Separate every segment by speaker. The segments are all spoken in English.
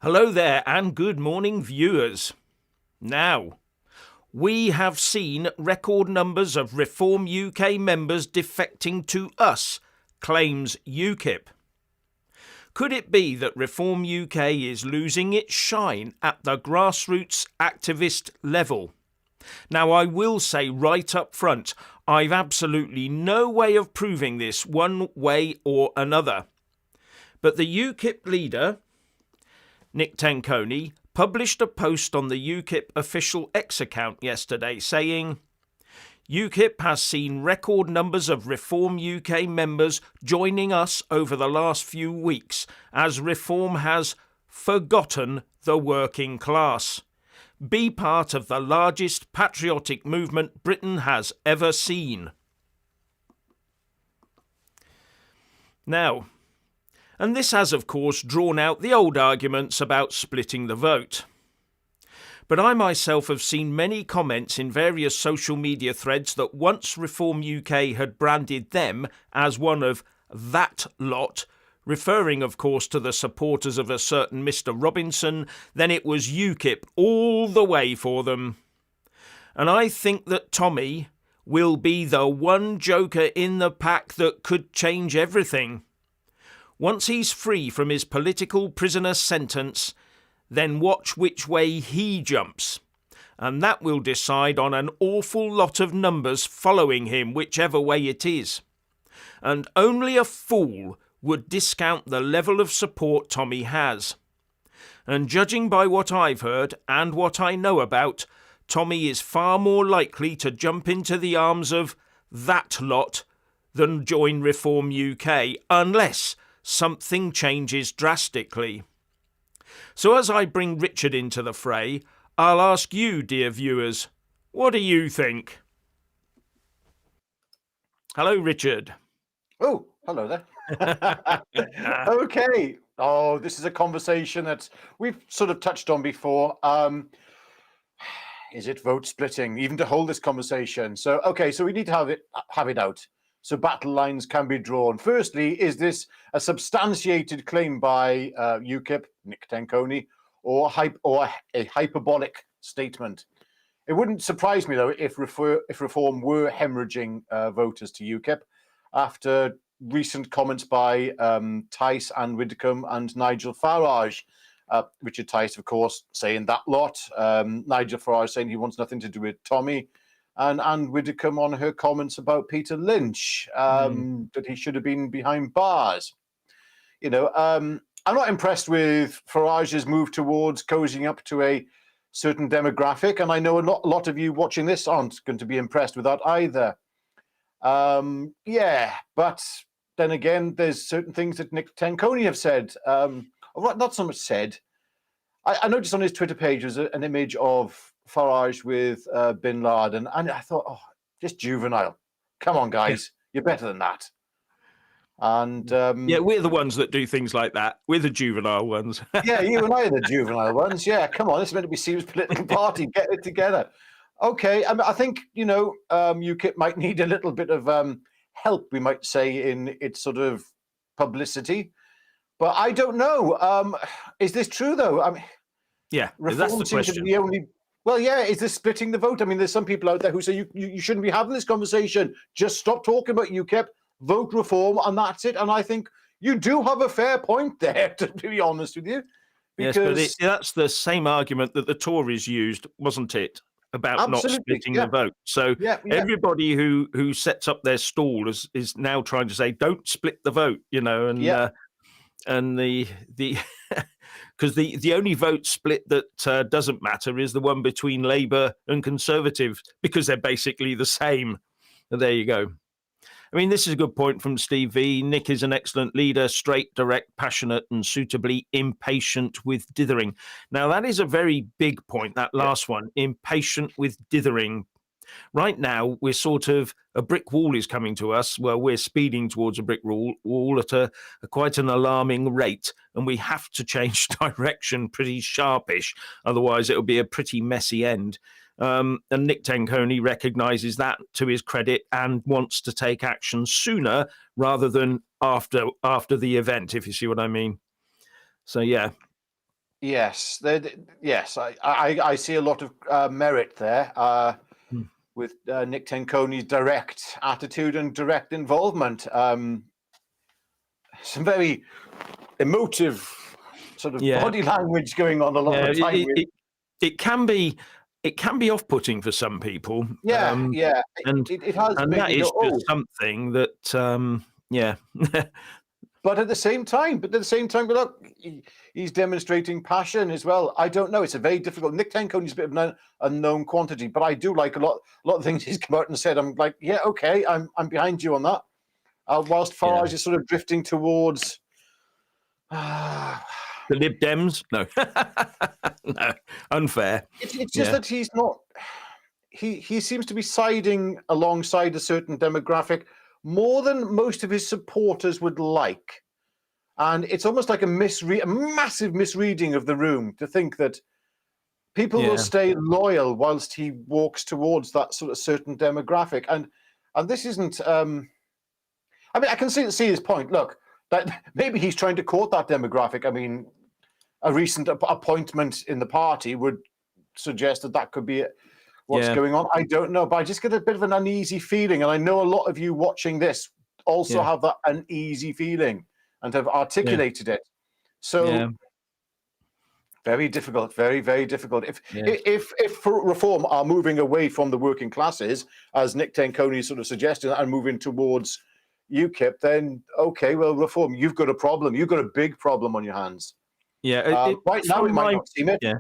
Speaker 1: Hello there and good morning, viewers. Now, we have seen record numbers of Reform UK members defecting to us, claims UKIP. Could it be that Reform UK is losing its shine at the grassroots activist level? Now, I will say right up front, I've absolutely no way of proving this one way or another. But the UKIP leader, Nick Tenconi, published a post on the UKIP official X account yesterday saying, UKIP has seen record numbers of Reform UK members joining us over the last few weeks as Reform has forgotten the working class. Be part of the largest patriotic movement Britain has ever seen. Now, and this has, of course, drawn out the old arguments about splitting the vote. But I myself have seen many comments in various social media threads that once Reform UK had branded them as one of that lot, referring, of course, to the supporters of a certain Mr. Robinson, then it was UKIP all the way for them. And I think that Tommy will be the one joker in the pack that could change everything. Once he's free from his political prisoner sentence, then watch which way he jumps. And that will decide on an awful lot of numbers following him, whichever way it is. And only a fool would discount the level of support Tommy has. And judging by what I've heard and what I know about, Tommy is far more likely to jump into the arms of that lot than join Reform UK, unless something changes drastically. So as I bring Richard into the fray, I'll ask you, dear viewers, what do you think? Hello, Richard.
Speaker 2: Oh, hello there. Okay. Oh, this is a conversation that we've sort of touched on before. Is it vote splitting, even to hold this conversation? So we need to have it out, so battle lines can be drawn. Firstly, is this a substantiated claim by UKIP, Nick Tenconi, or a hyperbolic statement? It wouldn't surprise me, though, if Reform were hemorrhaging voters to UKIP after recent comments by Tice and Widdicombe and Nigel Farage. Richard Tice, of course, saying that lot. Nigel Farage saying he wants nothing to do with Tommy. And Widdicombe on her comments about Peter Lynch, that he should have been behind bars. I'm not impressed with Farage's move towards cozying up to a certain demographic, and I know a lot of you watching this aren't going to be impressed with that either. But then again, there's certain things that Nick Tenconi have said. Not so much said. I noticed on his Twitter page was an image of Farage with Bin Laden, and I thought, oh, just juvenile. Come on, guys, you're better than that. And
Speaker 1: we're the ones that do things like that. We're the juvenile ones.
Speaker 2: Yeah, you and I are the juvenile ones. Yeah, come on, it's meant to be serious political party. Get it together. Okay, I think UKIP might need a little bit of help, we might say, in its sort of publicity. But I don't know. Is this true, though? I mean,
Speaker 1: yeah, that's the question.
Speaker 2: Is this splitting the vote? I mean, there's some people out there who say you shouldn't be having this conversation. Just stop talking about UKIP, vote Reform, and that's it. And I think you do have a fair point there, to be honest with you.
Speaker 1: Because yes, but that's the same argument that the Tories used, wasn't it? About not splitting the vote. So everybody who sets up their stall is now trying to say, don't split the vote, and the because the only vote split that doesn't matter is the one between Labour and Conservative, because they're basically the same. There you go. I mean, this is a good point from Steve V. Nick is an excellent leader, straight, direct, passionate, and suitably impatient with dithering. Now, that is a very big point, that last one, impatient with dithering. Right now, we're sort of, a brick wall is coming to us. Well, we're speeding towards a brick wall at a quite an alarming rate, and we have to change direction pretty sharpish. Otherwise, it'll be a pretty messy end. And Nick Tenconi recognises that to his credit and wants to take action sooner rather than after the event, if you see what I mean. So, yeah.
Speaker 2: Yes, yes, I see a lot of merit there
Speaker 1: Hmm.
Speaker 2: with Nick Tenconi's direct attitude and direct involvement. Some very emotive sort of
Speaker 1: Yeah,
Speaker 2: body language going on a lot
Speaker 1: yeah.
Speaker 2: of the time.
Speaker 1: It can be off-putting for some people,
Speaker 2: Yeah, yeah,
Speaker 1: and
Speaker 2: it has made
Speaker 1: that
Speaker 2: me
Speaker 1: is
Speaker 2: go,
Speaker 1: just
Speaker 2: oh.
Speaker 1: something that yeah.
Speaker 2: But at the same time, look, he's demonstrating passion as well. I don't know. It's a very difficult. Nick Tenconi's a bit of an unknown quantity, but I do like a lot of things he's come out and said. I'm like, yeah, okay, I'm behind you on that. Whilst
Speaker 1: Yeah.
Speaker 2: Farage is sort of drifting towards.
Speaker 1: The Lib Dems? No. No, unfair.
Speaker 2: It's just
Speaker 1: Yeah,
Speaker 2: that he's not. He seems to be siding alongside a certain demographic more than most of his supporters would like. And it's almost like a massive misreading of the room to think that people will
Speaker 1: yeah,
Speaker 2: stay loyal whilst he walks towards that sort of certain demographic. And this isn't. I mean, I can see his point. Look, that maybe he's trying to court that demographic. I mean, a recent appointment in the party would suggest that could be what's
Speaker 1: yeah,
Speaker 2: going on. I don't know, but I just get a bit of an uneasy feeling, and I know a lot of you watching this also
Speaker 1: yeah,
Speaker 2: have that uneasy feeling and have
Speaker 1: yeah,
Speaker 2: articulated it.
Speaker 1: yeah,
Speaker 2: So very difficult, very, very difficult.
Speaker 1: yeah,
Speaker 2: If reform are moving away from the working classes, as Nick Tenconi sort of suggested, and moving towards UKIP, then okay, well, reform, you've got a problem. You've got a big problem on your hands.
Speaker 1: yeah.
Speaker 2: Right now, it might not seem it.
Speaker 1: Yeah,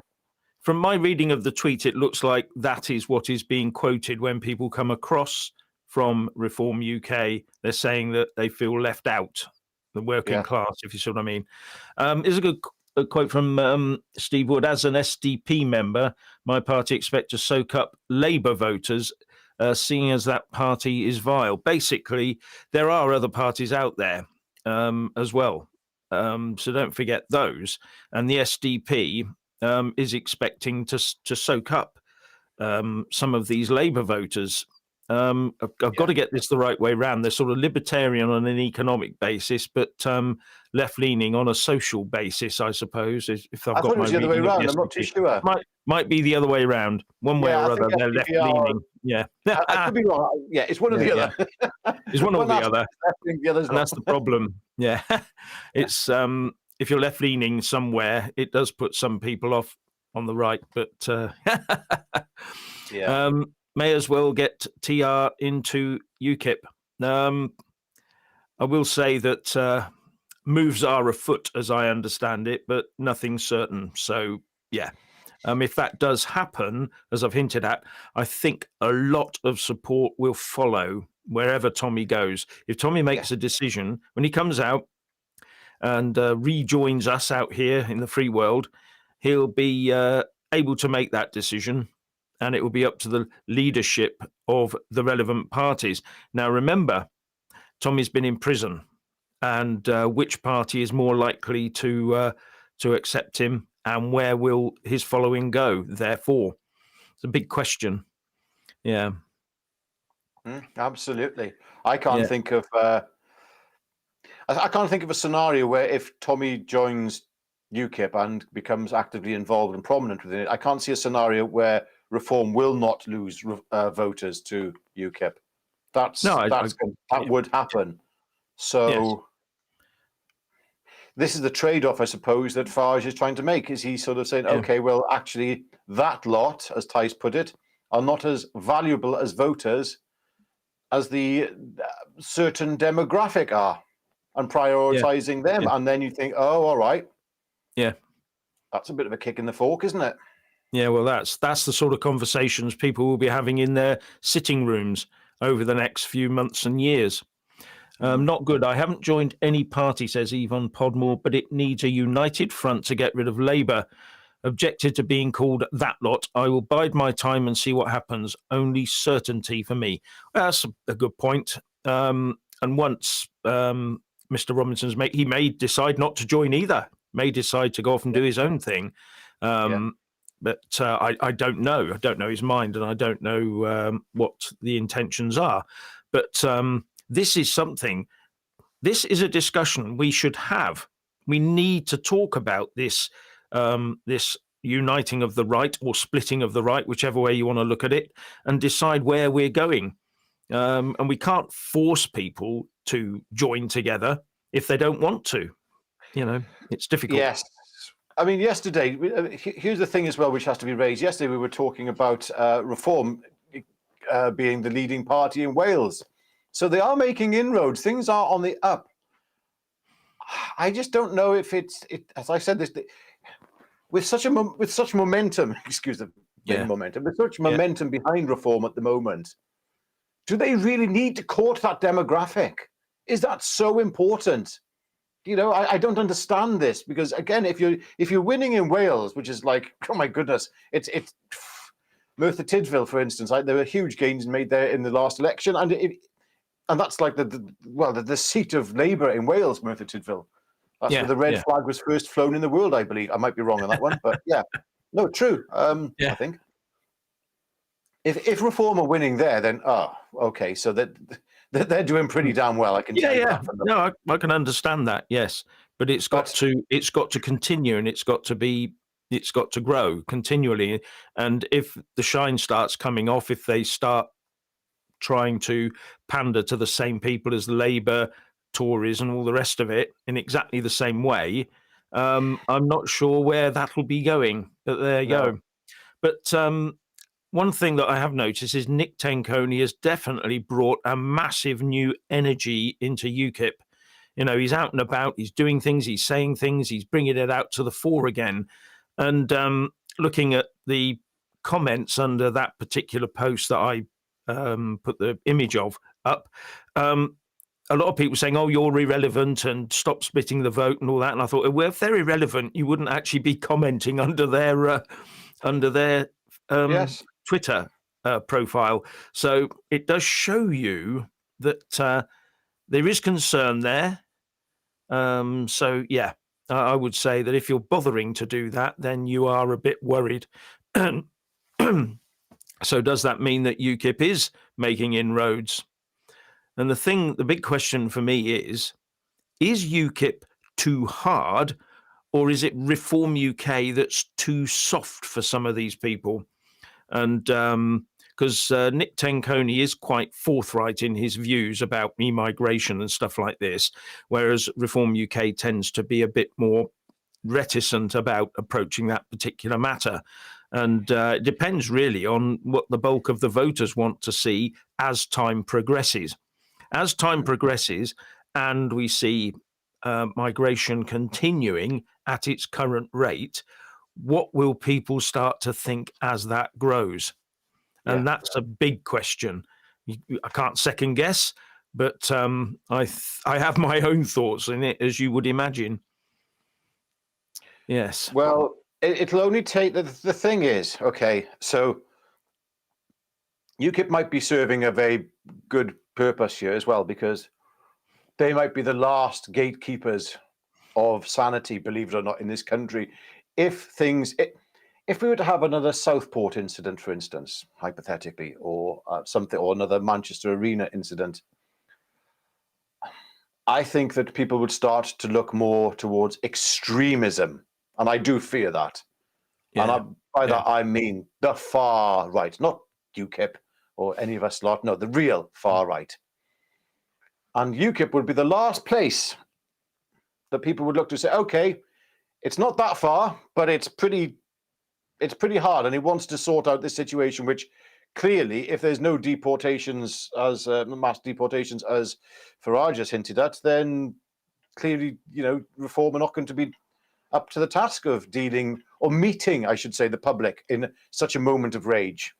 Speaker 1: from my reading of the tweet, it looks like that is what is being quoted when people come across from Reform UK. They're saying that they feel left out, the working
Speaker 2: Yeah.
Speaker 1: class, if you see what I mean. Here's a quote from Steve Wood. As an SDP member, my party expect to soak up Labour voters, seeing as that party is vile. Basically, there are other parties out there as well. So don't forget those. And the SDP is expecting to soak up some of these Labour voters. I've got to get this the right way round. They're sort of libertarian on an economic basis, but left-leaning on a social basis, I suppose. If I've
Speaker 2: I
Speaker 1: got
Speaker 2: thought it
Speaker 1: my
Speaker 2: was the other way
Speaker 1: reading of the
Speaker 2: around. I'm not too
Speaker 1: SDP,
Speaker 2: sure.
Speaker 1: might be the other way round. One way
Speaker 2: Yeah,
Speaker 1: or
Speaker 2: I think
Speaker 1: other, they're
Speaker 2: SDP are.
Speaker 1: left-leaning. Yeah,
Speaker 2: I could be wrong. Yeah, it's one or the
Speaker 1: yeah,
Speaker 2: other.
Speaker 1: it's one or
Speaker 2: One
Speaker 1: the
Speaker 2: aspect
Speaker 1: other.
Speaker 2: is left-wing, the other's
Speaker 1: And
Speaker 2: not.
Speaker 1: that's the problem. Yeah, it's if you're left leaning somewhere, it does put some people off on the right, but
Speaker 2: Yeah.
Speaker 1: may as well get TR into UKIP. I will say that moves are afoot, as I understand it, but nothing's certain. So yeah. If that does happen, as I've hinted at, I think a lot of support will follow wherever Tommy goes. If Tommy makes a decision, when he comes out and rejoins us out here in the free world, he'll be able to make that decision, and it will be up to the leadership of the relevant parties. Now, remember, Tommy's been in prison, and which party is more likely to accept him, and where will his following go? Therefore, it's a big question. Yeah,
Speaker 2: Absolutely. I can't
Speaker 1: yeah,
Speaker 2: think of. I can't think of a scenario where if Tommy joins UKIP and becomes actively involved and prominent within it, I can't see a scenario where reform will not lose voters to UKIP.
Speaker 1: no,
Speaker 2: That would happen. So.
Speaker 1: yes,
Speaker 2: This is the trade-off, I suppose, that Farage is trying to make. Is he sort of saying,
Speaker 1: yeah,
Speaker 2: okay, well, actually, that lot, as Tice put it, are not as valuable as voters as the certain demographic are, and
Speaker 1: yeah,
Speaker 2: prioritizing them.
Speaker 1: yeah,
Speaker 2: And then you think, oh, all right,
Speaker 1: yeah.
Speaker 2: that's a bit of a kick in the fork, isn't it?
Speaker 1: Yeah, well, that's the sort of conversations people will be having in their sitting rooms over the next few months and years. Not good. I haven't joined any party, says Yvonne Podmore, but it needs a united front to get rid of Labour. Objected to being called that lot. I will bide my time and see what happens. Only certainty for me. Well, that's a good point. And once Mr. Robinson's he may decide not to join either. May decide to go off and do his own thing. But I don't know. I don't know his mind, and I don't know what the intentions are. But this is something. This is a discussion we should have. We need to talk about this this uniting of the right or splitting of the right, whichever way you want to look at it, and decide where we're going. And we can't force people to join together if they don't want to. It's difficult.
Speaker 2: Yes. I mean, yesterday, here's the thing as well, which has to be raised. Yesterday, we were talking about Reform being the leading party in Wales. So they are making inroads. Things are on the up. I just don't know if as I said, this with such momentum, excuse the momentum, with such momentum behind Reform at the moment, do they really need to court that demographic? Is that so important? I don't understand this, because again, if you're winning in Wales, which is like, oh my goodness, it's Merthyr Tydfil, for instance, there were huge gains made there in the last election, and that's like the seat of Labour in Wales, Merthyr Tydfil. That's where the red flag was first flown in the world, I believe. I might be wrong on that one, but no, true. I think if Reform are winning there, then okay, so that. They're doing pretty damn well. I can tell you that.
Speaker 1: No, I can understand that. Yes, but it's got to continue, and it's got to grow continually. And if the shine starts coming off, if they start trying to pander to the same people as Labour, Tories, and all the rest of it in exactly the same way, I'm not sure where that'll be going. But there you go. But one thing that I have noticed is Nick Tenconi has definitely brought a massive new energy into UKIP. He's out and about, he's doing things, he's saying things, he's bringing it out to the fore again. And looking at the comments under that particular post that I put the image of up, a lot of people saying, oh, you're irrelevant and stop splitting the vote and all that. And I thought, well, if they're irrelevant, you wouldn't actually be commenting under their Twitter profile. So it does show you that there is concern there. So yeah, I would say that if you're bothering to do that, then you are a bit worried. So does that mean that UKIP is making inroads? And the big question for me is UKIP too hard, or is it Reform UK that's too soft for some of these people? And because Nick Tenconi is quite forthright in his views about immigration and stuff like this, whereas Reform UK tends to be a bit more reticent about approaching that particular matter. And it depends really on what the bulk of the voters want to see as time progresses. As time progresses and we see migration continuing at its current rate, what will people start to think as that grows? And that's a big question. I can't second guess, but I have my own thoughts in it, as you would imagine. Yes.
Speaker 2: Well, it'll only take, the thing is, okay, so UKIP might be serving a very good purpose here as well, because they might be the last gatekeepers of sanity, believe it or not, in this country. If we were to have another Southport incident, for instance, hypothetically, or something, or another Manchester Arena incident, I think that people would start to look more towards extremism, and I do fear that. And by that I mean the far right, not UKIP or any of us lot. No, the real far right. And UKIP would be the last place that people would look to say, okay, it's not that far, but it's pretty hard, and he wants to sort out this situation, which clearly, if there's no deportations, as mass deportations, as Farage has hinted at, then clearly, Reform are not going to be up to the task of dealing, or meeting, I should say, the public in such a moment of rage.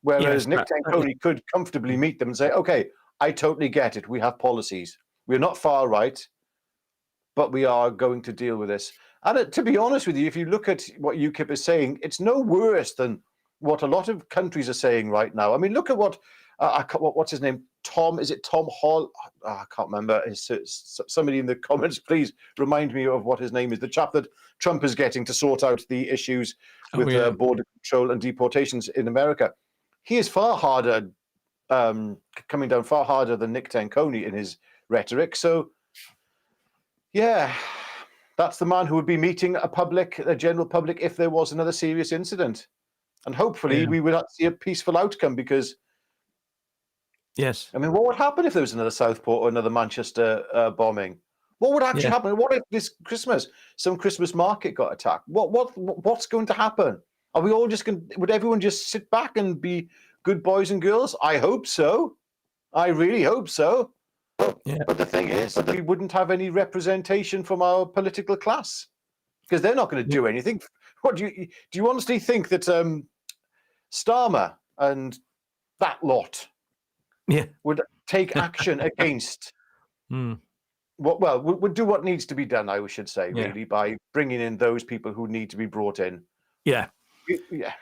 Speaker 2: Whereas Nick Tenconi could comfortably meet them and say, okay, I totally get it. We have policies. We're not far right, but we are going to deal with this. And to be honest with you, if you look at what UKIP is saying, it's no worse than what a lot of countries are saying right now. I mean, look at what's his name? Is it Tom Hall? I can't remember. Somebody in the comments, please remind me of what his name is. The chap that Trump is getting to sort out the issues with border control and deportations in America. He is far harder, coming down far harder than Nick Tenconi in his rhetoric. So, yeah. that's the man who would be meeting a general public, if there was another serious incident. And hopefully we would see a peaceful outcome, because,
Speaker 1: Yes.
Speaker 2: I mean, what would happen if there was another Southport or another Manchester bombing? What would actually
Speaker 1: Yeah.
Speaker 2: happen? What if this Christmas some Christmas market got attacked? What's going to happen? Are we all just going? Would everyone just sit back and be good boys and girls? I hope so. I really hope so.
Speaker 1: Yeah.
Speaker 2: But the thing is, we wouldn't have any representation from our political class, because they're not going to do anything. What do you honestly think that Starmer and that lot would take action against? Would do what needs to be done, I should say, really, by bringing in those people who need to be brought in.
Speaker 1: Yeah.
Speaker 2: Yeah.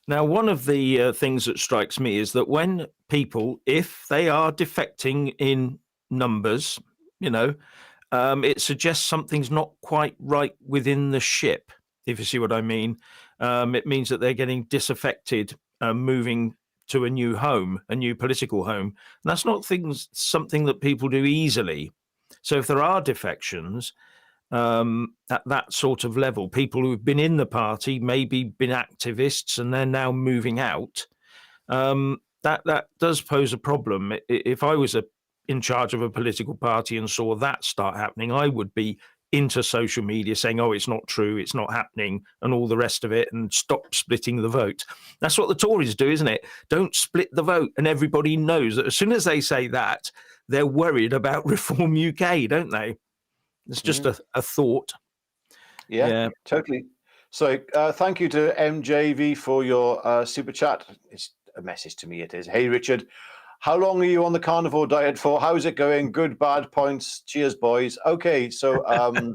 Speaker 1: Now, one of the things that strikes me is that when people, if they are defecting in numbers, it suggests something's not quite right within the ship, if you see what I mean. It means that they're getting disaffected, moving to a new home, a new political home. And that's not something that people do easily. So if there are defections at that sort of level, people who've been in the party, maybe been activists, and they're now moving out, that does pose a problem. If I was in charge of a political party and saw that start happening, I would be into social media saying, oh, it's not true, it's not happening, and all the rest of it, and stop splitting the vote. That's what the Tories do, isn't it? Don't split the vote. And everybody knows that as soon as they say that, they're worried about Reform UK, don't they? It's just a thought.
Speaker 2: Yeah, totally. So thank you to MJV for your super chat. It's a message to me, it is. Hey, Richard, how long are you on the carnivore diet for? How's it going? Good, bad points. Cheers, boys. Okay, so I'm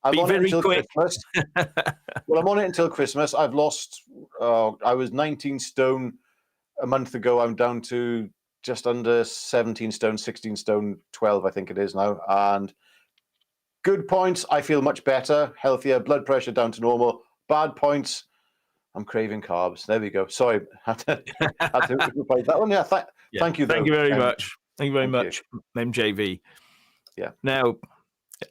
Speaker 2: on it until Christmas. Well, I'm on it until Christmas. I've lost, I was 19 stone a month ago. I'm down to just under 17 stone, 16 stone, 12, I think it is now. And good points, I feel much better, healthier, blood pressure down to normal. Bad points, I'm craving carbs. There we go. Sorry, had to reply that one. Thank you.
Speaker 1: Thank you very much. Thank you very much, MJV.
Speaker 2: Yeah.
Speaker 1: Now,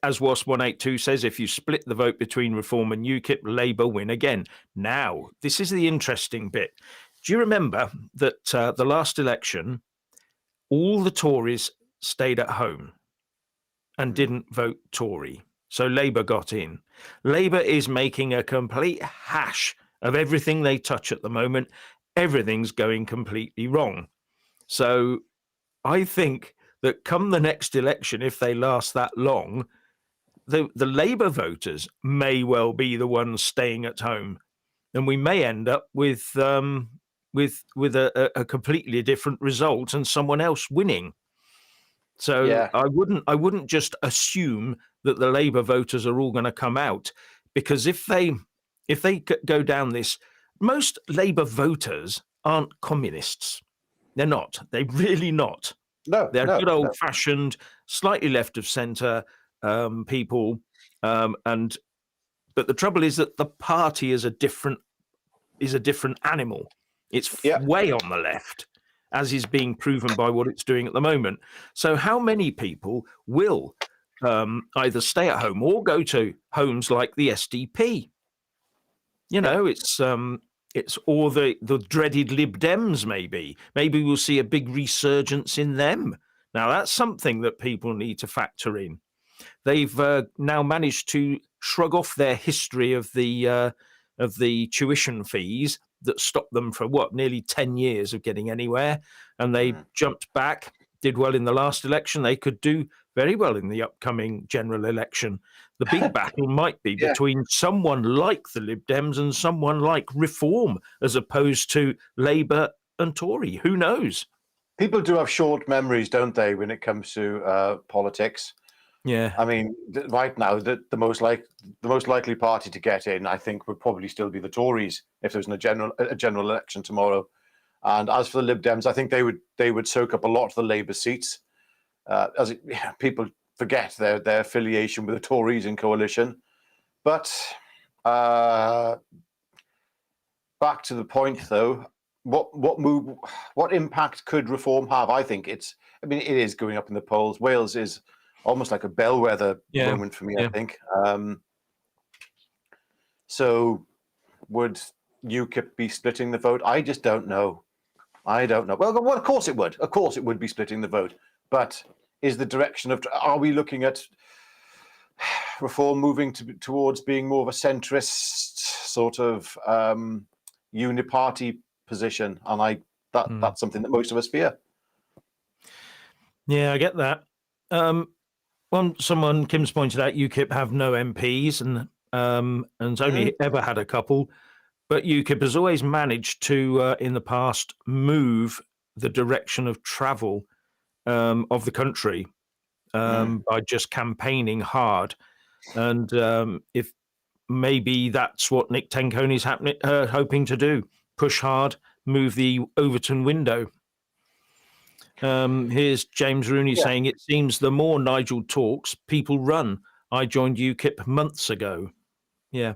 Speaker 1: as WAS182 says, if you split the vote between Reform and UKIP, Labour win again. Now, this is the interesting bit. Do you remember that the last election, all the Tories stayed at home and didn't vote Tory? So Labour got in. Labour is making a complete hash of everything they touch at the moment. Everything's going completely wrong. So I think that come the next election, if they last that long, the Labour voters may well be the ones staying at home, and we may end up with a completely different result and someone else winning. So I wouldn't just assume that the Labour voters are all going to come out, because if they go down this, most Labour voters aren't communists. They're not. They're really not.
Speaker 2: No,
Speaker 1: they're good old-fashioned, slightly left of centre people. But the trouble is that the party is a different animal. It's way on the left, as is being proven by what it's doing at the moment. So how many people will either stay at home or go to homes like the SDP? It's or the dreaded Lib Dems, maybe. Maybe we'll see a big resurgence in them. Now, that's something that people need to factor in. They've now managed to shrug off their history of the tuition fees that stopped them for, nearly 10 years of getting anywhere. And they jumped back, did well in the last election. They could do very well in the upcoming general election. The big battle might be between someone like the Lib Dems and someone like Reform, as opposed to Labour and Tory. Who knows?
Speaker 2: People do have short memories, don't they, when it comes to politics?
Speaker 1: Yeah.
Speaker 2: I mean, right now, the most likely party to get in, I think, would probably still be the Tories if there was a general election tomorrow. And as for the Lib Dems, I think they would soak up a lot of the Labour seats. People forget their affiliation with the Tories in coalition. But back to the point, though, what impact could Reform have? I think it is going up in the polls. Wales is almost like a bellwether
Speaker 1: Yeah.
Speaker 2: moment for me,
Speaker 1: Yeah.
Speaker 2: I think. So would UKIP be splitting the vote? I just don't know. I don't know. Well, of course it would. Of course it would be splitting the vote. But is the direction of, are we looking at Reform moving towards being more of a centrist sort of uniparty position? And that's something that most of us fear.
Speaker 1: Yeah, I get that. Kim's pointed out, UKIP have no MPs and it's only ever had a couple. But UKIP has always managed to, in the past, move the direction of travel of the country by just campaigning hard. And if maybe that's what Nick Tenkoni's hoping to do, push hard, move the Overton window. Here's James Rooney saying, it seems the more Nigel talks, people run. I joined UKIP months ago. Yeah.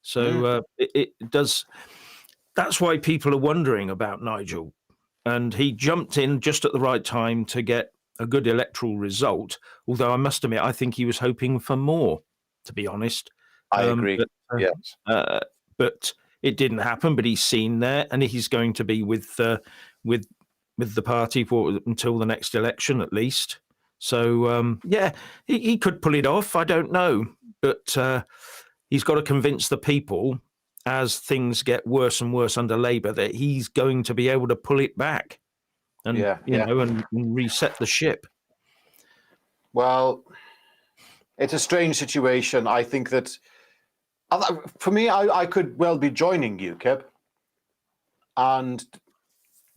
Speaker 1: So it does. That's why people are wondering about Nigel. And he jumped in just at the right time to get a good electoral result. Although I must admit, I think he was hoping for more, to be honest.
Speaker 2: I agree. Yes.
Speaker 1: But it didn't happen. But he's seen there, and he's going to be with the party until the next election, at least. So he could pull it off. I don't know, but he's got to convince the people, as things get worse and worse under Labour, that he's going to be able to pull it back and and reset the ship.
Speaker 2: Well, it's a strange situation. I think that for me, I could well be joining UKIP and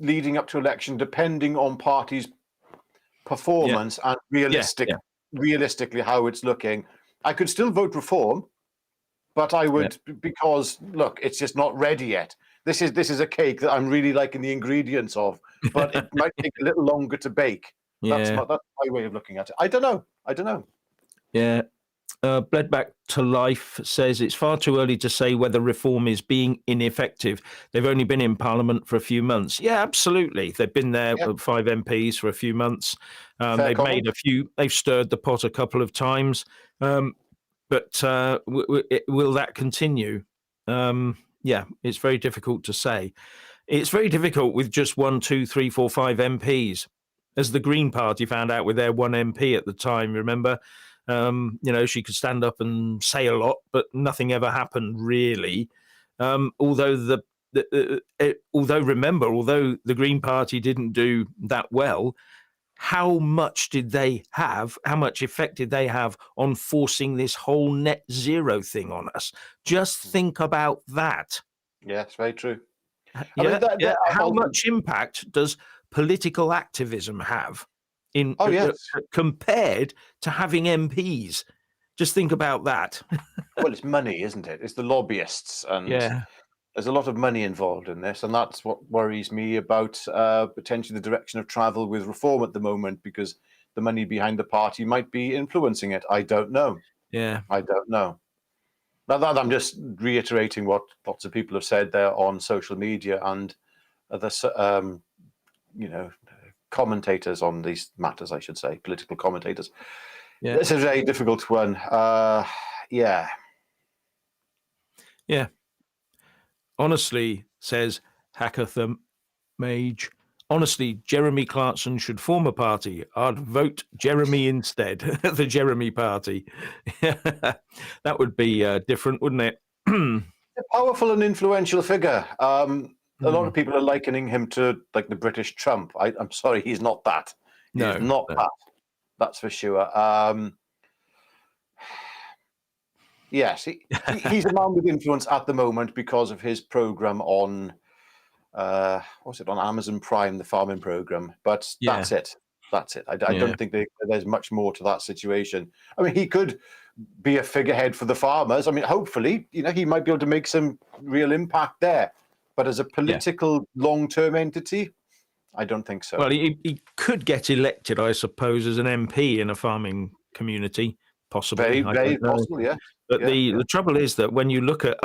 Speaker 2: leading up to election, depending on parties' performance and realistically how it's looking. I could still vote Reform, but I would because look, it's just not ready yet. This is a cake that I'm really liking the ingredients of, but it might take a little longer to bake. That's my way of looking at it. I don't know.
Speaker 1: Yeah. Bled Back to Life says it's far too early to say whether Reform is being ineffective. They've only been in Parliament for a few months. Yeah, absolutely. They've been there with 5 MPs for a few months. They've stirred the pot a couple of times. But will that continue? It's very difficult to say. It's very difficult with just 1, 2, 3, 4, 5 MPs. As the Green Party found out with their 1 MP at the time, remember? She could stand up and say a lot, but nothing ever happened really. Although the Green Party didn't do that well, how much effect did they have on forcing this whole net zero thing on us? Just think about that.
Speaker 2: Yeah, it's very true.
Speaker 1: How much impact does political activism have compared to having MPs? Just think about that.
Speaker 2: Well, it's money, isn't it? It's the lobbyists, and there's a lot of money involved in this, and that's what worries me about potentially the direction of travel with Reform at the moment, because the money behind the party might be influencing it. I don't know.
Speaker 1: Yeah,
Speaker 2: I don't know. Now that I'm just reiterating what lots of people have said there on social media and other, commentators on these matters, I should say, political commentators. Yeah. This is a very difficult one. Yeah.
Speaker 1: Honestly, says Hackathon Mage, honestly, Jeremy Clarkson should form a party. I'd vote Jeremy instead. The Jeremy Party. That would be different, wouldn't it?
Speaker 2: A powerful and influential figure. A lot of people are likening him to like the British Trump. I'm sorry, he's not that. He's not that. That's for sure. Yes, he's a man with influence at the moment because of his program on, on Amazon Prime, the farming program. But that's it. That's it. I don't think there's much more to that situation. I mean, he could be a figurehead for the farmers. I mean, hopefully, he might be able to make some real impact there. But as a political long-term entity, I don't think so.
Speaker 1: Well, he could get elected, I suppose, as an MP in a farming community, possibly.
Speaker 2: Very possible, yeah.
Speaker 1: But the trouble is that when you look at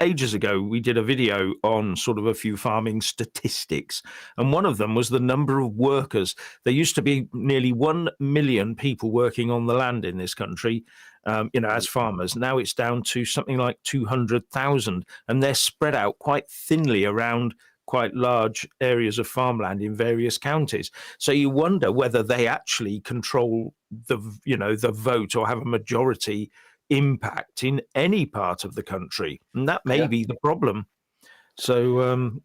Speaker 1: ages ago, we did a video on sort of a few farming statistics, and one of them was the number of workers. There used to be nearly 1 million people working on the land in this country, as farmers. Now it's down to something like 200,000, and they're spread out quite thinly around quite large areas of farmland in various counties. So you wonder whether they actually control the vote or have a majority impact in any part of the country, and that may be the problem. So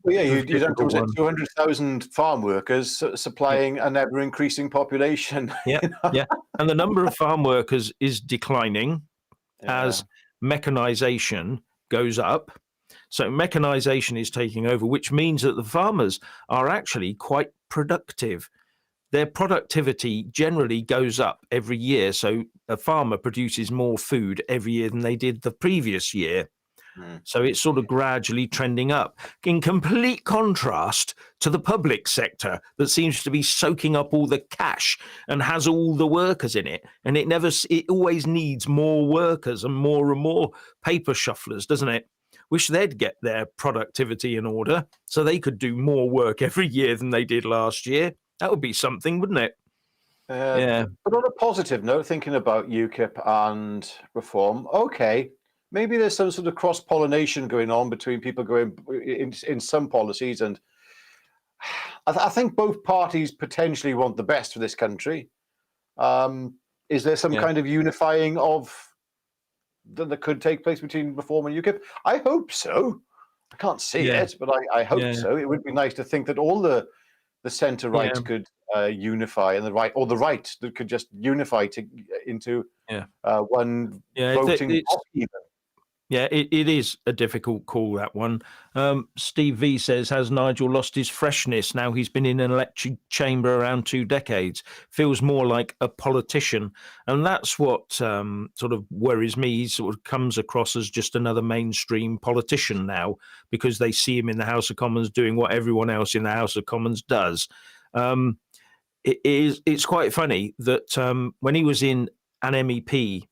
Speaker 2: Well, you'd have to 200,000 farm workers supplying a never increasing population.
Speaker 1: Yeah, and the number of farm workers is declining as mechanization goes up. So mechanization is taking over, which means that the farmers are actually quite productive. Their productivity generally goes up every year. So a farmer produces more food every year than they did the previous year. So it's sort of gradually trending up, in complete contrast to the public sector that seems to be soaking up all the cash and has all the workers in it. And it always needs more workers and more paper shufflers, doesn't it? Wish they'd get their productivity in order so they could do more work every year than they did last year. That would be something, wouldn't it?
Speaker 2: But on a positive note, thinking about UKIP and reform, okay, maybe there's some sort of cross-pollination going on between people going in some policies, and I think both parties potentially want the best for this country. Is there some kind of unifying that could take place between reform and UKIP? I hope so. I can't see it, but I hope so. It would be nice to think that all the centre right could unify, and the right that could just unify into one voting bloc even.
Speaker 1: Yeah, it is a difficult call, that one. Steve V says, has Nigel lost his freshness now he's been in an electric chamber around 2 decades? Feels more like a politician. And that's what sort of worries me. He sort of comes across as just another mainstream politician now, because they see him in the House of Commons doing what everyone else in the House of Commons does. It's quite funny that when he was in an MEP,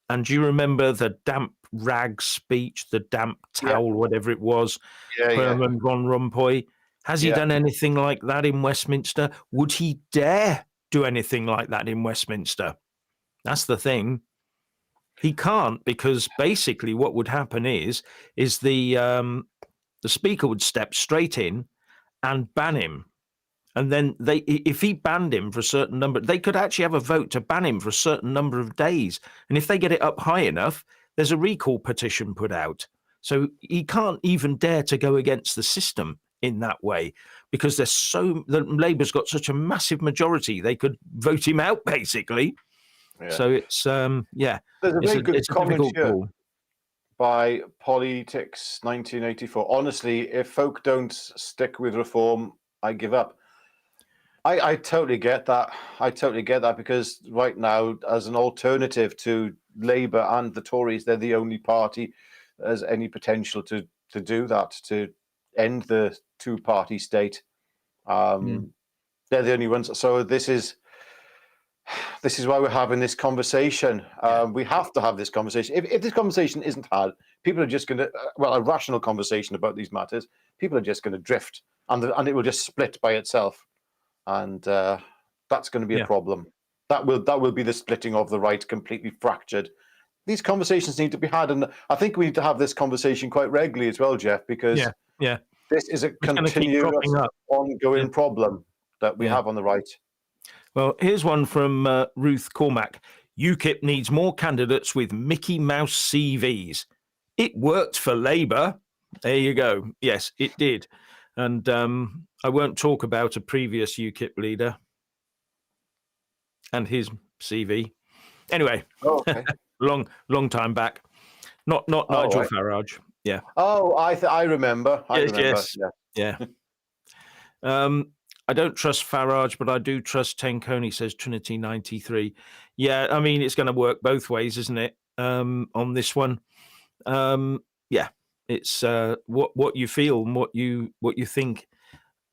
Speaker 1: and do you remember the damp rag speech, the damp towel, whatever it was, Herman Van Rompuy? Has he done anything like that in Westminster? Would he dare do anything like that in Westminster? That's the thing. He can't, because basically what would happen is the Speaker would step straight in and ban him. And then if he banned him for a certain number, they could actually have a vote to ban him for a certain number of days. And if they get it up high enough, there's a recall petition put out. So he can't even dare to go against the system in that way, because Labour's got such a massive majority, they could vote him out, basically. So it's,
Speaker 2: There's a very good comment here by Politics 1984. Honestly, if folk don't stick with reform, I give up. I totally get that. Because right now, as an alternative to Labour and the Tories, they're the only party that has any potential to do that, to end the two-party state. They're the only ones. So this is why we're having this conversation. We have to have this conversation. If this conversation isn't had, people are just going to, a rational conversation about these matters, people are just going to drift, and it will just split by itself. And that's going to be a problem. That will be the splitting of the right, completely fractured. These conversations need to be had, and I think we need to have this conversation quite regularly as well, Jeff, because this is a continuous, ongoing problem that we have on the right.
Speaker 1: Well, here's one from Ruth Cormack. UKIP needs more candidates with Mickey Mouse CVs. It worked for Labour. There you go. Yes, it did. And I won't talk about a previous UKIP leader and his CV. Anyway, long time back. Not Nigel Farage. Yeah.
Speaker 2: Oh, I remember.
Speaker 1: Yes. Yeah. I don't trust Farage, but I do trust Tenconi, says Trinity 93. Yeah, I mean, it's going to work both ways, isn't it? On this one. It's what you feel and what you think.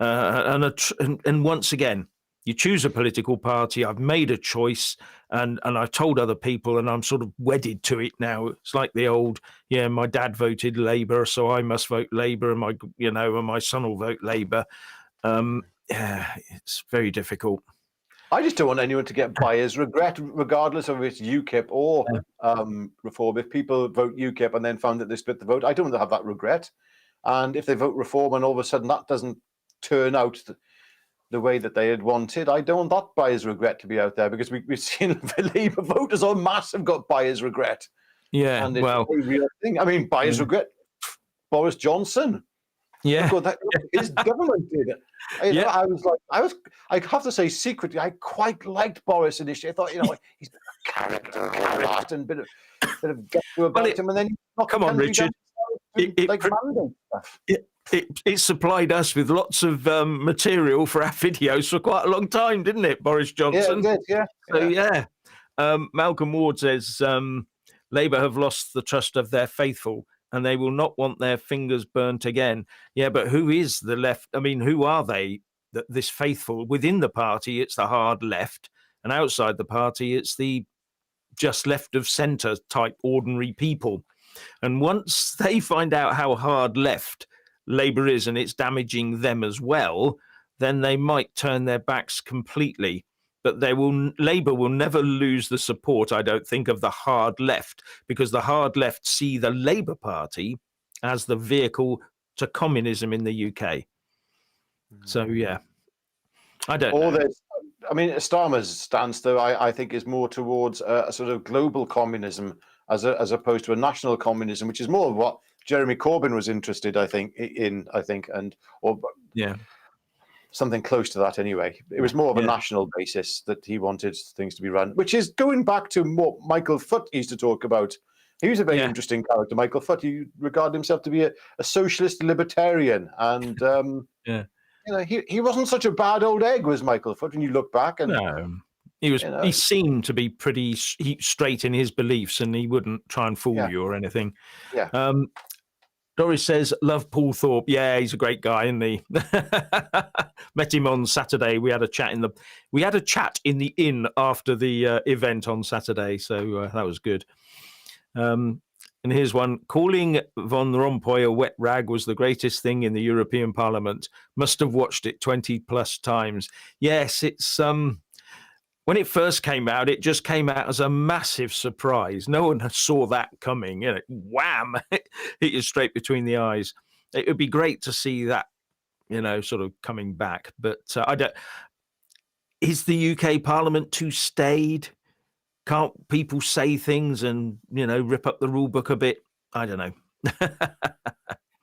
Speaker 1: And once again, You choose a political party. I've made a choice, and I've told other people, and I'm sort of wedded to it now. It's like the old, my dad voted Labour, so I must vote Labour, and my son will vote Labour. It's very difficult.
Speaker 2: I just don't want anyone to get buyer's regret, regardless of if it's UKIP or Reform. If people vote UKIP and then found that they split the vote, I don't want to have that regret. And if they vote Reform and all of a sudden that doesn't turn out the way that they had wanted, I don't want that buyer's regret to be out there, because we've seen the Labour voters en masse have got buyer's regret.
Speaker 1: Yeah,
Speaker 2: and it's a very real thing. I mean, buyer's regret. Boris Johnson.
Speaker 1: Yeah,
Speaker 2: his government did it. I have to say, secretly, I quite liked Boris initially. I thought, he's a character and bit of get to about him, and then
Speaker 1: come on, Richard. It supplied us with lots of material for our videos for quite a long time, didn't it, Boris Johnson?
Speaker 2: Yeah, it did, yeah.
Speaker 1: So Malcolm Ward says Labour have lost the trust of their faithful, and they will not want their fingers burnt again. Yeah, but who is the left? I mean, who are they? This faithful within the party, it's the hard left, and outside the party, it's the just left of centre type ordinary people. And once they find out how hard left Labour is, and it's damaging them as well, then they might turn their backs completely. But Labour will never lose the support, I don't think, of the hard left, because the hard left see the Labour Party as the vehicle to communism in the UK. So, yeah, I don't know.
Speaker 2: I mean, Starmer's stance, though, I think is more towards a sort of global communism as opposed to a national communism, which is more of what Jeremy Corbyn was interested, something close to that anyway. It was more of a national basis that he wanted things to be run, which is going back to what Michael Foot used to talk about. He was a very interesting character, Michael Foot. He regarded himself to be a socialist libertarian, and he wasn't such a bad old egg, was Michael Foot, when you look back. And
Speaker 1: no, he was. He seemed to be pretty straight in his beliefs, and he wouldn't try and fool you or anything.
Speaker 2: Yeah.
Speaker 1: Doris says, love Paul Thorpe. Yeah, he's a great guy, isn't he? Met him on Saturday. We had a chat in the inn after the event on Saturday, so that was good. And here's one. Calling Van Rompuy a wet rag was the greatest thing in the European Parliament. Must have watched it 20 plus times. Yes, it's when it first came out, it just came out as a massive surprise. No one saw that coming. Wham! Hit you straight between the eyes. It would be great to see that, sort of coming back. But I don't. Is the UK Parliament too staid? Can't people say things and rip up the rule book a bit? I don't know.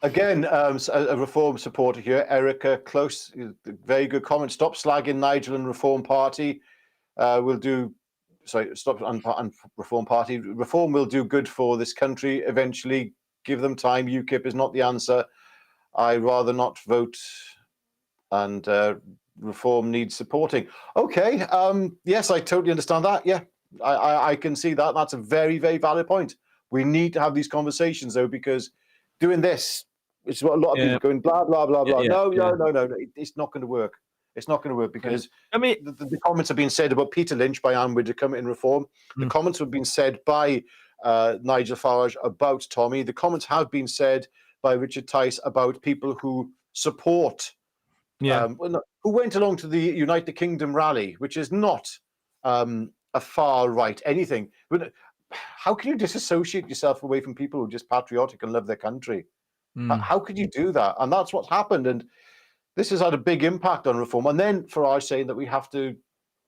Speaker 2: Again, a Reform supporter here, Erica Close, very good comment. Stop slagging Nigel and Reform Party. Stop on Reform Party. Reform will do good for this country eventually. Give them time. UKIP is not the answer. I rather not vote, and Reform needs supporting. Okay. Yes, I totally understand that. Yeah, I can see that. That's a very, very valid point. We need to have these conversations, though, because doing this, it's what a lot of people are going, blah, blah, blah, blah. No. It's not going to work. It's not going to work, because the comments have been said about Peter Lynch by Anne Widdecombe in Reform. The comments have been said by Nigel Farage about Tommy. The comments have been said by Richard Tice about people who support, who went along to the United Kingdom rally, which is not a far right anything. But how can you disassociate yourself away from people who are just patriotic and love their country? How could you do that? And that's what's happened. And this has had a big impact on Reform. And then Farage saying that we have to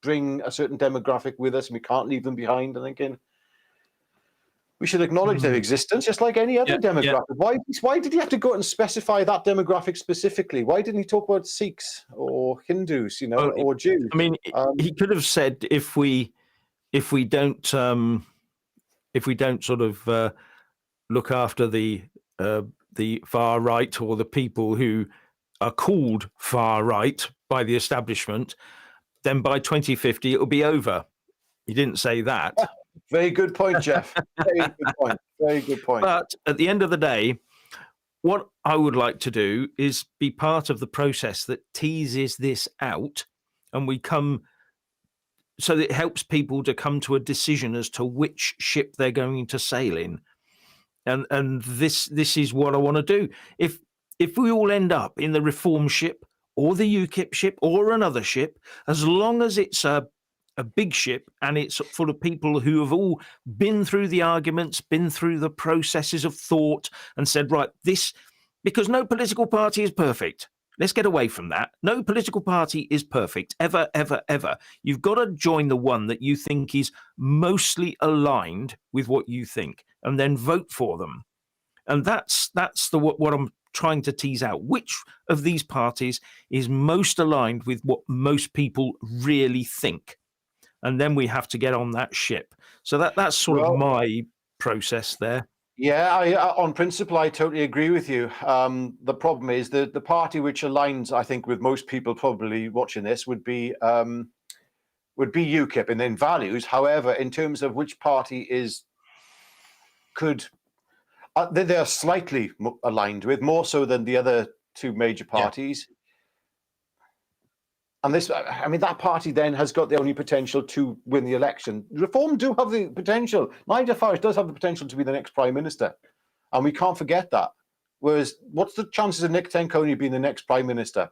Speaker 2: bring a certain demographic with us and we can't leave them behind. I'm thinking we should acknowledge their existence just like any other demographic. Why did he have to go out and specify that demographic specifically? Why didn't he talk about Sikhs or Hindus, or Jews?
Speaker 1: I mean, he could have said if we don't sort of look after the far right, or the people who are called far right by the establishment, then by 2050 it will be over. He didn't say that.
Speaker 2: Very good point, Jeff. Very good point.
Speaker 1: But at the end of the day, what I would like to do is be part of the process that teases this out and we come, so that it helps people to come to a decision as to which ship they're going to sail in. And this is what I want to do. If we all end up in the Reform ship or the UKIP ship or another ship, as long as it's a big ship and it's full of people who have all been through the arguments, been through the processes of thought, and said, right, this, because no political party is perfect. Let's get away from that. No political party is perfect, ever, ever, ever. You've got to join the one that you think is mostly aligned with what you think, and then vote for them. And that's what I'm trying to tease out. Which of these parties is most aligned with what most people really think? And then we have to get on that ship. So that's sort of my process there.
Speaker 2: Yeah, on principle, I totally agree with you. The problem is the party which aligns, I think, with most people probably watching this would be UKIP in values. However, in terms of which party they're slightly aligned with, more so than the other two major parties. Yeah. And that party then has got the only potential to win the election. Reform do have the potential. Nigel Farage does have the potential to be the next Prime Minister. And we can't forget that. Whereas, what's the chances of Nick Tenconi being the next Prime Minister?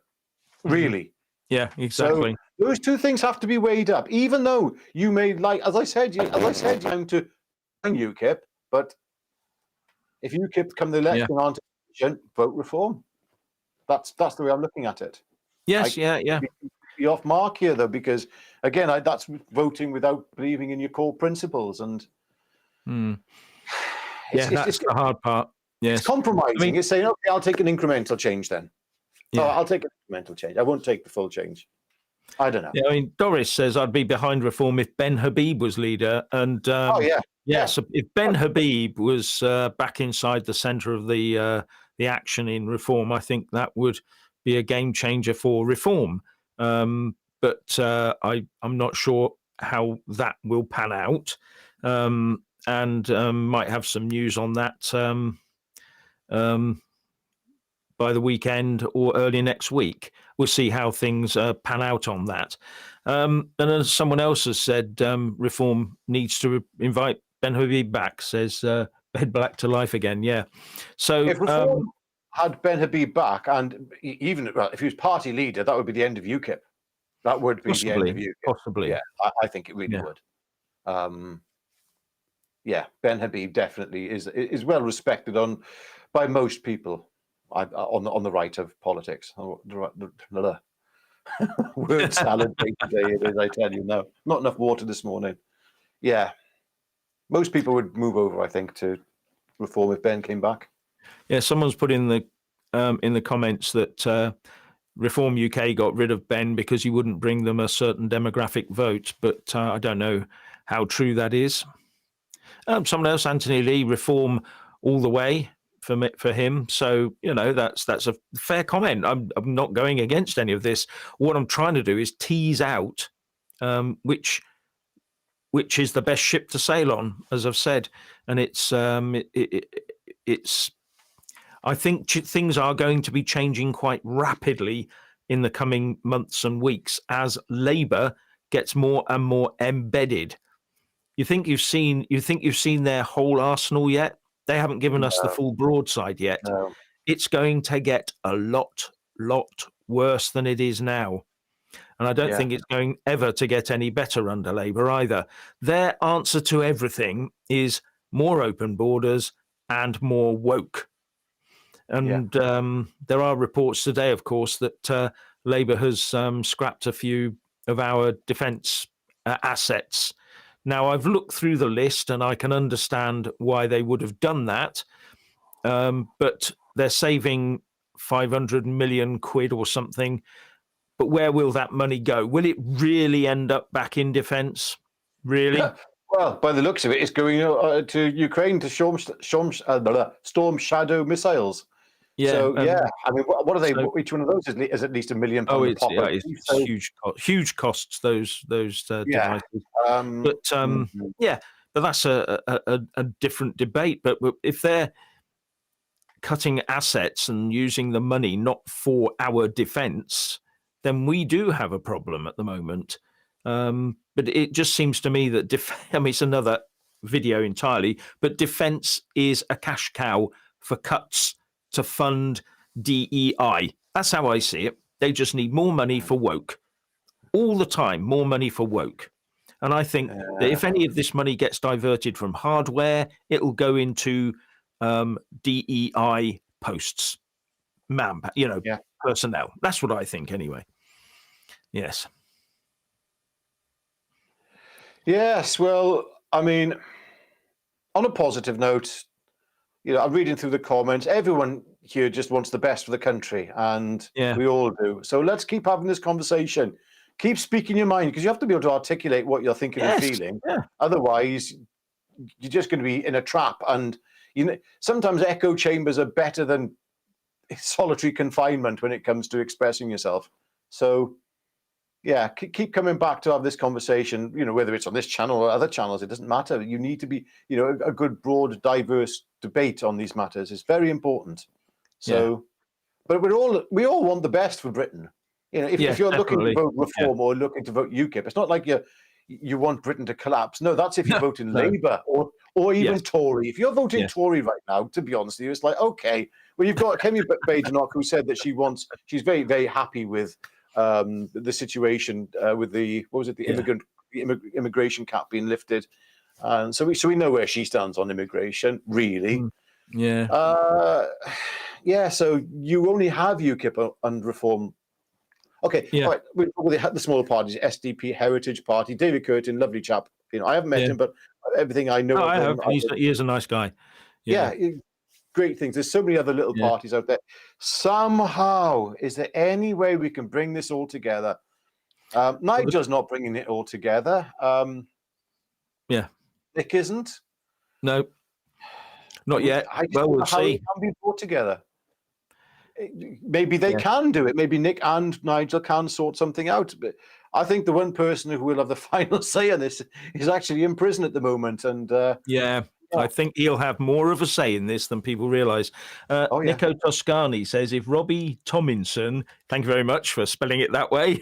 Speaker 2: Really?
Speaker 1: Yeah, exactly.
Speaker 2: So those two things have to be weighed up. Even though you may as I said, time to UKIP, but if UKIP come the election on to vote Reform. That's the way I'm looking at it.
Speaker 1: Yes, yeah.
Speaker 2: Be off mark here though, because again, that's voting without believing in your core principles, and
Speaker 1: that's the hard part. Yes,
Speaker 2: it's compromising. It's saying, okay, I'll take an incremental change then. Yeah. Oh, I'll take an incremental change. I won't take the full change. I don't know.
Speaker 1: Yeah, Doris says I'd be behind Reform if Ben Habib was leader, and so if Ben Habib was back inside the centre of the action in Reform, I think that would be a game changer for Reform. But I'm not sure how that will pan out, and might have some news on that by the weekend or early next week. We'll see how things pan out on that. And as someone else has said, Reform needs to invite Ben Habib back, says Ben Black to life again. Yeah. So
Speaker 2: if Reform had Ben Habib back, and even if he was party leader, that would be the end of UKIP. That would be the end of UKIP.
Speaker 1: Possibly.
Speaker 2: Yeah, I think it really would. Ben Habib definitely is well respected by most people on the right of politics. Word salad day today it is, I tell you. No, not enough water this morning. Yeah, most people would move over, I think, to Reform if Ben came back.
Speaker 1: Yeah, someone's put in the comments that Reform UK got rid of Ben because he wouldn't bring them a certain demographic vote, but I don't know how true that is. Someone else, Anthony Lee, Reform all the way for him. So that's a fair comment. I'm not going against any of this. What I'm trying to do is tease out which is the best ship to sail on, as I've said, and it's I think things are going to be changing quite rapidly in the coming months and weeks as Labour gets more and more embedded. You think you've seen their whole arsenal yet? They haven't given us the full broadside yet.
Speaker 2: No.
Speaker 1: It's going to get a lot worse than it is now. And I don't think it's going ever to get any better under Labour either. Their answer to everything is more open borders and more woke. And there are reports today, of course, that Labour has scrapped a few of our defence assets. Now, I've looked through the list and I can understand why they would have done that. But they're saving 500 million quid or something. But where will that money go? Will it really end up back in defence? Really?
Speaker 2: Well, by the looks of it, it's going to Ukraine to storm shadow missiles.
Speaker 1: Yeah.
Speaker 2: So, I mean, what are they? Each one of those is at least £1 million.
Speaker 1: It's huge costs, those devices. But that's a different debate. But if they're cutting assets and using the money not for our defence, then we do have a problem at the moment. But it just seems to me that, I mean, it's another video entirely, but defence is a cash cow for cuts to fund DEI. That's how I see it. They just need more money for woke. All the time, more money for woke. And I think that if any of this money gets diverted from hardware, it'll go into DEI posts, personnel. That's what I think anyway. Yes.
Speaker 2: Yes, well, I mean, on a positive note, I'm reading through the comments. Everyone here just wants the best for the country, and we all do. So let's keep having this conversation. Keep speaking your mind, because you have to be able to articulate what you're thinking and feeling. Yeah. Otherwise, you're just going to be in a trap. And sometimes echo chambers are better than solitary confinement when it comes to expressing yourself. So, yeah, keep coming back to have this conversation, whether it's on this channel or other channels, it doesn't matter. You need to be, a good, broad, diverse debate on these matters. It's very important. So, but we all want the best for Britain. If you're looking to vote Reform or looking to vote UKIP, it's not like you want Britain to collapse. No, that's if you're voting Labour or even Tory. If you're voting Tory right now, to be honest with you, it's like, okay, well, you've got Kemi Badenoch, who said that she's very, very happy with the situation with the immigration cap being lifted, and so we know where she stands on immigration, really. So you only have UKIP and Reform. Okay, all right. We had the smaller parties, SDP, Heritage Party, David Curtin, lovely chap. I haven't met him, but everything I know of him,
Speaker 1: he is a nice guy.
Speaker 2: Great things. There's so many other little parties out there. Somehow, is there any way we can bring this all together? Nigel's not bringing it all together. Nick isn't.
Speaker 1: No, not yet. Well, we'll see.
Speaker 2: How it can be brought together. Maybe they can do it. Maybe Nick and Nigel can sort something out. But I think the one person who will have the final say on this is actually in prison at the moment. And
Speaker 1: I think he'll have more of a say in this than people realise. Nico Toscani says, if Robbie Tomlinson, thank you very much for spelling it that way,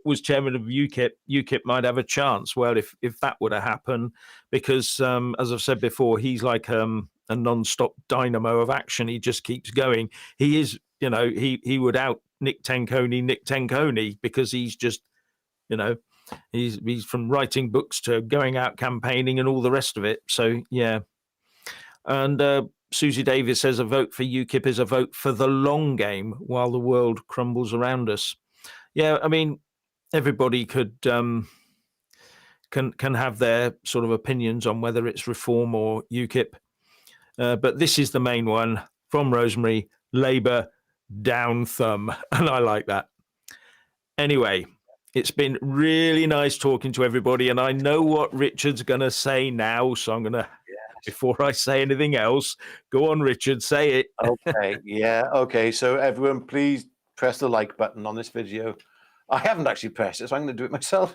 Speaker 1: was chairman of UKIP, UKIP might have a chance. Well, if that were to happen, because as I've said before, he's like a non-stop dynamo of action. He just keeps going. He is, he would out Nick Tenconi, because he's just, he's from writing books to going out campaigning and all the rest of it. So, yeah. And Susie Davis says a vote for UKIP is a vote for the long game while the world crumbles around us. Yeah, I mean, everybody could can have their sort of opinions on whether it's Reform or UKIP. But this is the main one from Rosemary, Labour, down thumb. And I like that. Anyway, it's been really nice talking to everybody. And I know what Richard's going to say now. So I'm going to, before I say anything else, go on, Richard, say it.
Speaker 2: Okay. Okay. So everyone, please press the like button on this video. I haven't actually pressed it, so I'm going to do it myself.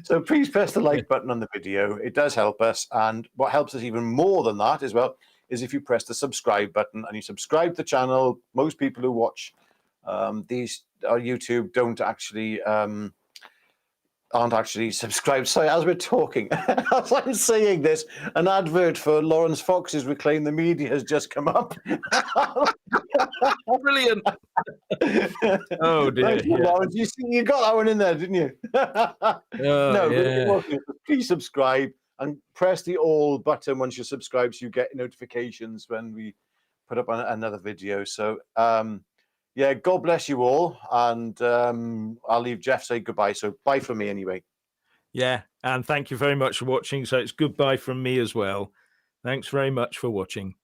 Speaker 2: So please press the like button on the video. It does help us. And what helps us even more than that as well is if you press the subscribe button and you subscribe to the channel. Most people who watch these YouTube aren't actually subscribed. Sorry, as we're talking, as I'm saying this, an advert for Lawrence Fox's Reclaim the Media has just come up.
Speaker 1: Brilliant. Oh dear.
Speaker 2: Thank you, Lawrence. You got that one in there, didn't you? Please subscribe and press the all button once you're subscribed so you get notifications when we put up another video. So God bless you all, and I'll leave Jeff say goodbye. So bye from me anyway.
Speaker 1: Yeah, and thank you very much for watching. So it's goodbye from me as well. Thanks very much for watching.